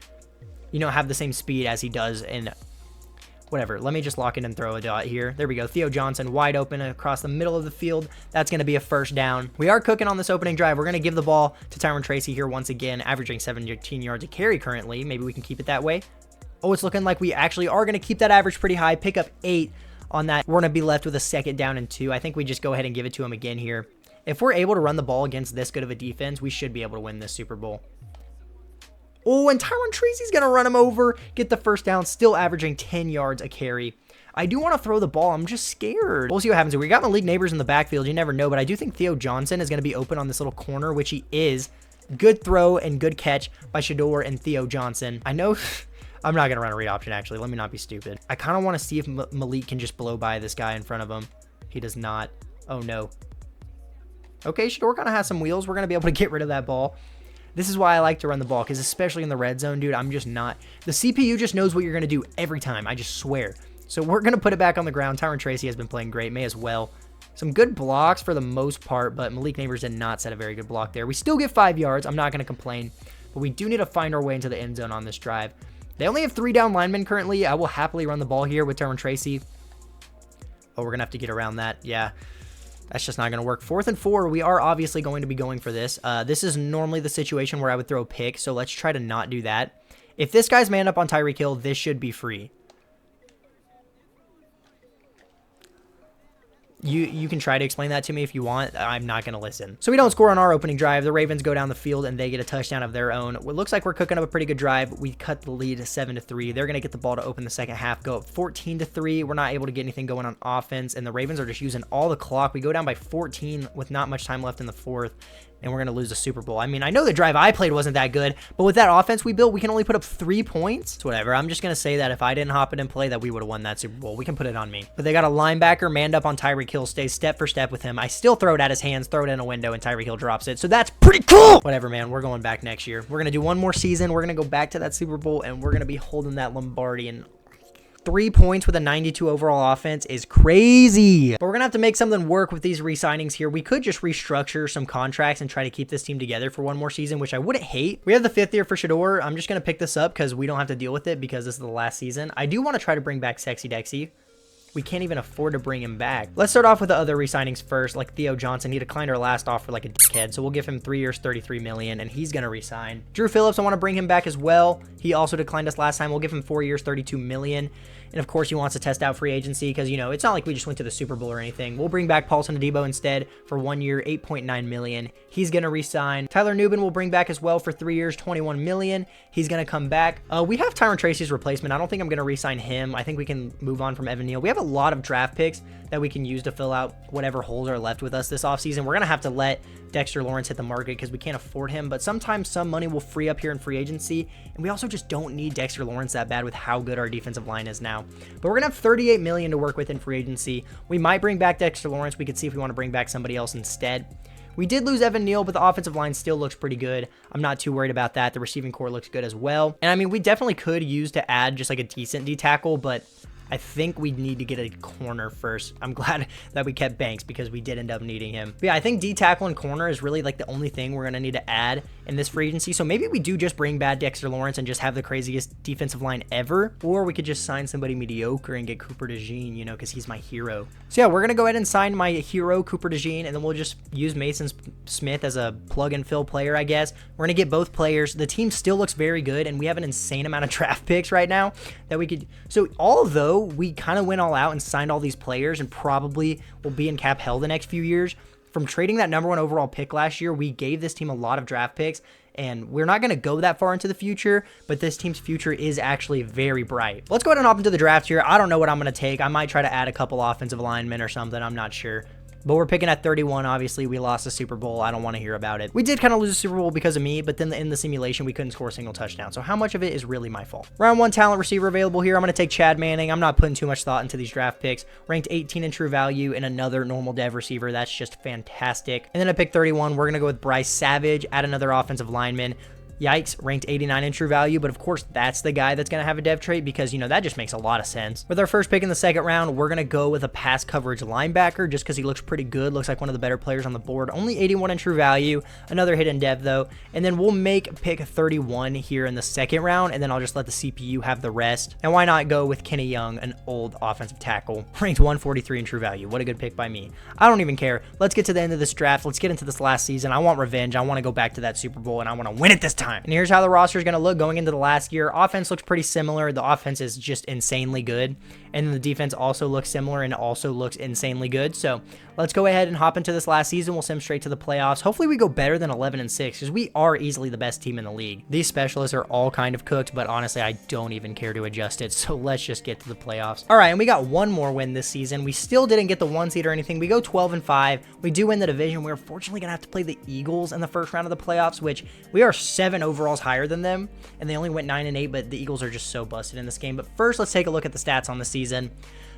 have the same speed as he does in whatever. Let me just lock in and throw a dot here. There we go. Theo Johnson wide open across the middle of the field. That's going to be a first down. We are cooking on this opening drive. We're going to give the ball to Tyron Tracy here once again, averaging 17 yards a carry currently. Maybe we can keep it that way. Oh, it's looking like we actually are going to keep that average pretty high, pick up 8 on that. We're going to be left with a 2nd down and 2. I think we just go ahead and give it to him again here. If we're able to run the ball against this good of a defense, we should be able to win this Super Bowl. Oh, and Tyron Tracy's going to run him over, get the first down, still averaging 10 yards a carry. I do want to throw the ball. I'm just scared. We'll see what happens here. We got Malik Neighbors in the backfield. You never know, but I do think Theo Johnson is going to be open on this little corner, which he is. Good throw and good catch by Shedeur and Theo Johnson. I know... I'm not going to run a read option, actually. Let me not be stupid. I kind of want to see if Malik can just blow by this guy in front of him. He does not. Oh, no. Okay, Shedeur kind of has some wheels. We're going to be able to get rid of that ball. This is why I like to run the ball, because especially in the red zone, dude, I'm just not. The CPU just knows what you're going to do every time. I just swear. So we're going to put it back on the ground. Tyron Tracy has been playing great. May as well. Some good blocks for the most part, but Malik Neighbors did not set a very good block there. We still get 5 yards. I'm not going to complain, but we do need to find our way into the end zone on this drive. They only have 3 down linemen currently. I will happily run the ball here with Tyron Tracy. Oh, we're going to have to get around that. Yeah, that's just not going to work. 4th and 4. We are obviously going to be going for this. This is normally the situation where I would throw a pick, so let's try to not do that. If this guy's manned up on Tyreek Hill, this should be free. You can try to explain that to me if you want. I'm not going to listen. So we don't score on our opening drive. The Ravens go down the field and they get a touchdown of their own. It looks like we're cooking up a pretty good drive. We cut the lead to 7-3. They're going to get the ball to open the second half, go up 14-3. We're not able to get anything going on offense, and the Ravens are just using all the clock. We go down by 14 with not much time left in the 4th. And we're going to lose the Super Bowl. I mean, I know the drive I played wasn't that good, but with that offense we built, we can only put up 3 points. It's whatever. I'm just going to say that if I didn't hop in and play, that we would have won that Super Bowl. We can put it on me. But they got a linebacker manned up on Tyreek Hill, stays step for step with him. I still throw it at his hands, throw it in a window, and Tyreek Hill drops it. So that's pretty cool. Whatever, man. We're going back next year. We're going to do one more season. We're going to go back to that Super Bowl, and we're going to be holding that Lombardi. And 3 points with a 92 overall offense is crazy. But we're going to have to make something work with these re-signings here. We could just restructure some contracts and try to keep this team together for one more season, which I wouldn't hate. We have the 5th year for Shedeur. I'm just going to pick this up because we don't have to deal with it because this is the last season. I do want to try to bring back Sexy Dexy. We can't even afford to bring him back. Let's start off with the other re-signings first, like Theo Johnson. He declined our last offer like a dickhead, so we'll give him 3 years, $33 million, and he's gonna re-sign. Drew Phillips, I want to bring him back as well. He also declined us last time. We'll give him 4 years, $32 million. And of course, he wants to test out free agency because, you know, it's not like we just went to the Super Bowl or anything. We'll bring back Paulson Adebo instead for 1 year, $8.9 million. He's going to re-sign. Tyler Nubin will bring back as well for 3 years, $21 million. He's going to come back. We have Tyron Tracy's replacement. I don't think I'm going to re-sign him. I think we can move on from Evan Neal. We have a lot of draft picks that we can use to fill out whatever holes are left with us this offseason. We're going to have to let Dexter Lawrence hit the market because we can't afford him, but sometimes some money will free up here in free agency, and we also just don't need Dexter Lawrence that bad with how good our defensive line is now. now. But we're going to have $38 million to work with in free agency. We might bring back Dexter Lawrence. We could see if we want to bring back somebody else instead. We did lose Evan Neal, but the offensive line still looks pretty good. I'm not too worried about that. The receiving core looks good as well. And I mean, we definitely could use to add just like a decent D tackle, but I think we need to get a corner first. I'm glad that we kept Banks because we did end up needing him. But yeah, I think D tackle and corner is really like the only thing we're going to need to add in this free agency. So maybe we do just bring back Dexter Lawrence and just have the craziest defensive line ever. Or we could just sign somebody mediocre and get Cooper DeJean, you know, because he's my hero. So yeah, we're going to go ahead and sign my hero, Cooper DeJean, and then we'll just use Mason Smith as a plug and fill player, I guess. We're going to get both players. The team still looks very good, and we have an insane amount of draft picks right now that we could. So although we kind of went all out and signed all these players and probably will be in cap hell the next few years, from trading that #1 overall pick last year, we gave this team a lot of draft picks, and we're not going to go that far into the future, but this team's future is actually very bright. Let's go ahead and hop into the draft here. I don't know what I'm going to take. I might try to add a couple offensive linemen or something. I'm not sure. But we're picking at 31. Obviously, we lost the Super Bowl. I don't want to hear about it. We did kind of lose the Super Bowl because of me, but then in the simulation, we couldn't score a single touchdown. So how much of it is really my fault? Round 1 talent receiver available here. I'm going to take Chad Manning. I'm not putting too much thought into these draft picks. Ranked 18 in true value and another normal dev receiver. That's just fantastic. And then at pick 31, we're going to go with Bryce Savage, add another offensive lineman. Yikes, ranked 89 in true value, but of course that's the guy that's going to have a dev trait because, you know, that just makes a lot of sense. With our first pick in the second round, we're going to go with a pass coverage linebacker just because he looks pretty good, looks like one of the better players on the board. Only 81 in true value, another hidden dev though, and then we'll make pick 31 here in the second round, and then I'll just let the CPU have the rest. And why not go with Kenny Young, an old offensive tackle, ranked 143 in true value. What a good pick by me. I don't even care. Let's get to the end of this draft. Let's get into this last season. I want revenge. I want to go back to that Super Bowl, and I want to win it this time. And here's how the roster is going to look going into the last year. Offense looks pretty similar. The offense is just insanely good. And the defense also looks similar and also looks insanely good. So let's go ahead and hop into this last season. We'll sim straight to the playoffs. Hopefully we go better than 11-6 because we are easily the best team in the league. These specialists are all kind of cooked, but honestly, I don't even care to adjust it. So let's just get to the playoffs. All right, and we got one more win this season. We still didn't get the 1 seed or anything. We go 12-5. We do win the division. We're fortunately going to have to play the Eagles in the first round of the playoffs, which we are 7 overalls higher than them, and they only went 9-8, but the Eagles are just so busted in this game. But first, let's take a look at the stats on the season.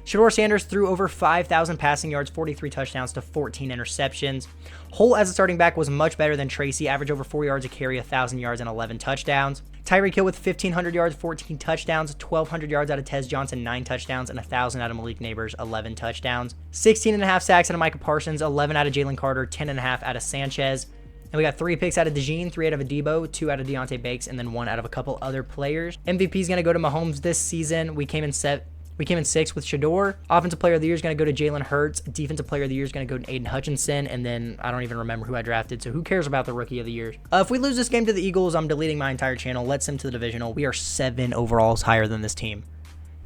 Shedeur Sanders threw over 5,000 passing yards, 43 touchdowns to 14 interceptions. Hole as a starting back was much better than Tracy, averaged over 4 yards a carry, 1,000 yards, and 11 touchdowns. Tyreek Hill with 1,500 yards, 14 touchdowns, 1,200 yards out of Tez Johnson, 9 touchdowns, and 1,000 out of Malik Neighbors, 11 touchdowns. 16.5 sacks out of Micah Parsons, 11 out of Jalen Carter, 10.5 out of Sanchez. And we got 3 picks out of DeJean, 3 out of Adebo, 2 out of Deontay Banks, and then 1 out of a couple other players. MVP is going to go to Mahomes this season. We came in 6th with Shedeur. Offensive Player of the Year is going to go to Jalen Hurts. Defensive Player of the Year is going to go to Aiden Hutchinson. And then I don't even remember who I drafted, so who cares about the Rookie of the Year? If we lose this game to the Eagles, I'm deleting my entire channel. Let's sim to the divisional. We are 7 overalls higher than this team.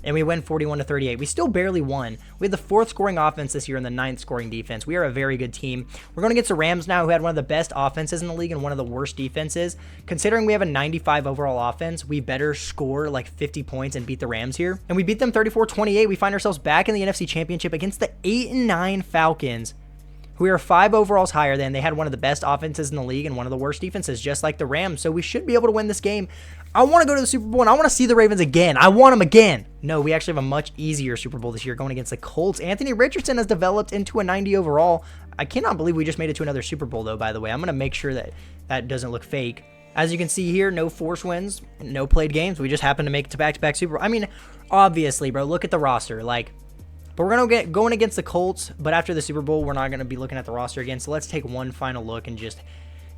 And we win 41-38. We still barely won. We had the 4th scoring offense this year and the 9th scoring defense. We are a very good team. We're going against the Rams now, who had one of the best offenses in the league and one of the worst defenses. Considering we have a 95 overall offense, we better score like 50 points and beat the Rams here. And we beat them 34-28. We find ourselves back in the NFC Championship against the 8-9 Falcons, who we are 5 overalls higher than. They had one of the best offenses in the league and one of the worst defenses, just like the Rams. So we should be able to win this game. I want to go to the Super Bowl, and I want to see the Ravens again. I want them again. No, we actually have a much easier Super Bowl this year going against the Colts. Anthony Richardson has developed into a 90 overall. I cannot believe we just made it to another Super Bowl, though, by the way. I'm going to make sure that that doesn't look fake. As you can see here, no force wins, no played games. We just happened to make it to back-to-back Super Bowl. I mean, obviously, bro, look at the roster. Like, but we're going to get going against the Colts, but after the Super Bowl, we're not going to be looking at the roster again. So let's take one final look and just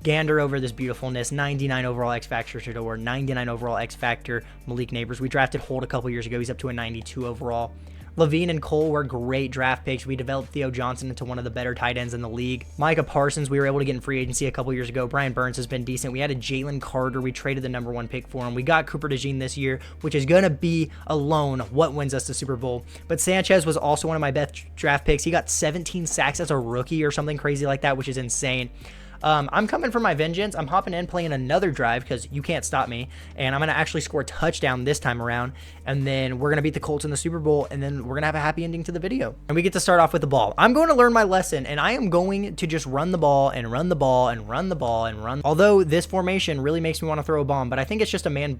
gander over this beautifulness. 99 overall X Factor Shedeur, 99 overall X Factor Malik Neighbors. We drafted Holt a couple years ago. He's up to a 92 overall. Levine and Cole were great draft picks. We developed Theo Johnson into one of the better tight ends in the league. Micah Parsons, we were able to get in free agency a couple years ago. Brian Burns has been decent. We added Jalen Carter. We traded the #1 pick for him. We got Cooper DeJean this year, which is going to be alone what wins us the Super Bowl. But Sanchez was also one of my best draft picks. He got 17 sacks as a rookie or something crazy like that, which is insane. I'm coming for my vengeance. I'm hopping in, playing another drive because you can't stop me. And I'm going to actually score a touchdown this time around. And then we're going to beat the Colts in the Super Bowl. And then we're going to have a happy ending to the video. And we get to start off with the ball. I'm going to learn my lesson. And I am going to just run the ball and run the ball and run the ball and run. Although this formation really makes me want to throw a bomb. But I think it's just a man.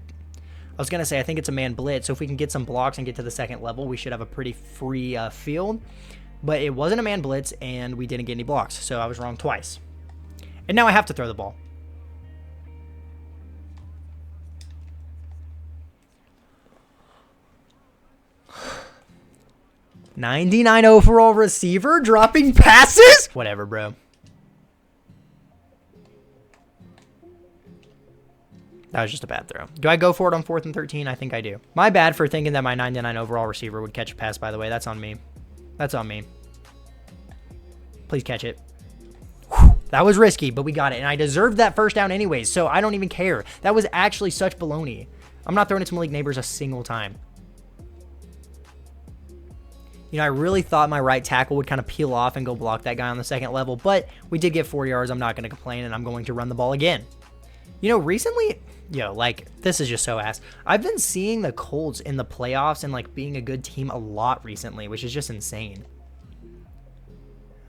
I was going to say, I think it's a man blitz. So if we can get some blocks and get to the second level, we should have a pretty free field. But it wasn't a man blitz, and we didn't get any blocks. So I was wrong twice. And now I have to throw the ball. '99 overall receiver dropping passes? Whatever, bro. That was just a bad throw. Do I go for it on 4th and 13? I think I do. My bad for thinking that my 99 overall receiver would catch a pass, by the way. That's on me. That's on me. Please catch it. Whew. That was risky, but we got it. And I deserved that first down anyways, so I don't even care. That was actually such baloney. I'm not throwing it to Malik Neighbors a single time. You know, I really thought my right tackle would kind of peel off and go block that guy on the second level, but we did get 4 yards. I'm not going to complain, and I'm going to run the ball again. You know, recently, like, this is just so ass. I've been seeing the Colts in the playoffs and, like, being a good team a lot recently, which is just insane.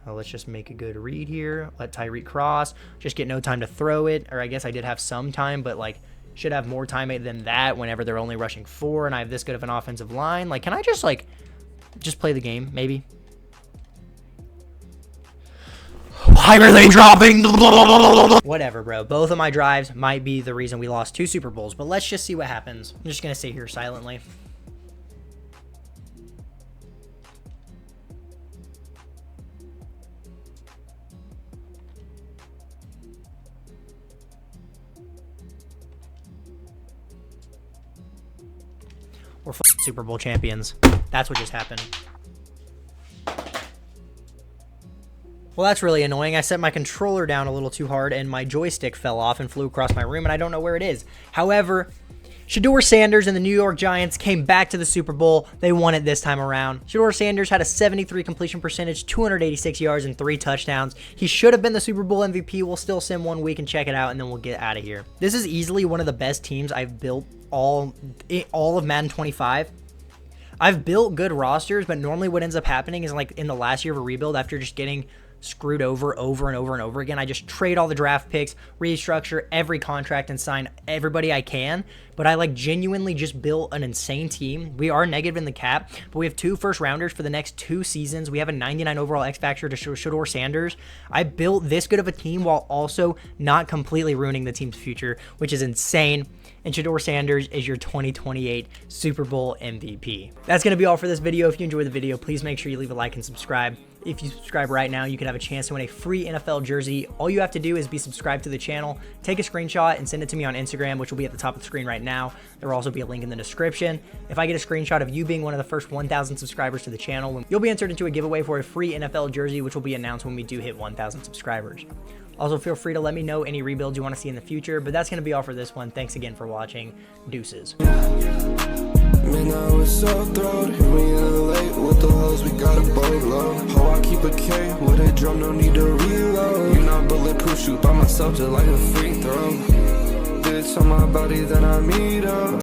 Well, let's just make a good read here. Let Tyreek cross. Just get no time to throw it. Or I guess I did have some time, but, like, should have more time than that whenever they're only rushing 4 and I have this good of an offensive line. Like, can I just, like, just play the game, maybe? Why are they dropping? Whatever, bro. Both of my drives might be the reason we lost 2 Super Bowls, but let's just see what happens. I'm just going to sit here silently. We're Super Bowl champions. That's what just happened. Well, that's really annoying. I set my controller down a little too hard and my joystick fell off and flew across my room and I don't know where it is. However, Shedeur Sanders and the New York Giants came back to the Super Bowl. They won it this time around. Shedeur Sanders had a 73 completion percentage, 286 yards, and 3 touchdowns. He should have been the Super Bowl MVP. We'll still sim 1 week and check it out, and then we'll get out of here. This is easily one of the best teams I've built all of Madden 25. I've built good rosters, but normally what ends up happening is, like, in the last year of a rebuild, after just getting screwed over and over again, I just trade all the draft picks, restructure every contract, and sign everybody I can. But I, like, genuinely just built an insane team. We are negative in the cap, but we have 2 first rounders for the next 2 seasons. We have a 99 overall X Factor to Shedeur Sanders. I built this good of a team while also not completely ruining the team's future, which is insane. And Shedeur Sanders is your 2028 Super Bowl MVP. That's going to be all for this video. If you enjoyed the video, please make sure you leave a like and subscribe. If you subscribe right now, you could have a chance to win a free NFL jersey. All you have to do is be subscribed to the channel, take a screenshot, and send it to me on Instagram, which will be at the top of the screen right now. There will also be a link in the description. If I get a screenshot of you being one of the first 1,000 subscribers to the channel, you'll be entered into a giveaway for a free NFL jersey, which will be announced when we do hit 1,000 subscribers. Also, feel free to let me know any rebuilds you want to see in the future, but that's going to be all for this one. Thanks again for watching. Deuces. Man, I was so thrilled. Here we in late with the hoes, we got a boatload. How I keep a K with a drum, no need to reload. You're not bulletproof, shoot by myself just like a free throw. Bitch on my body, then I meet up.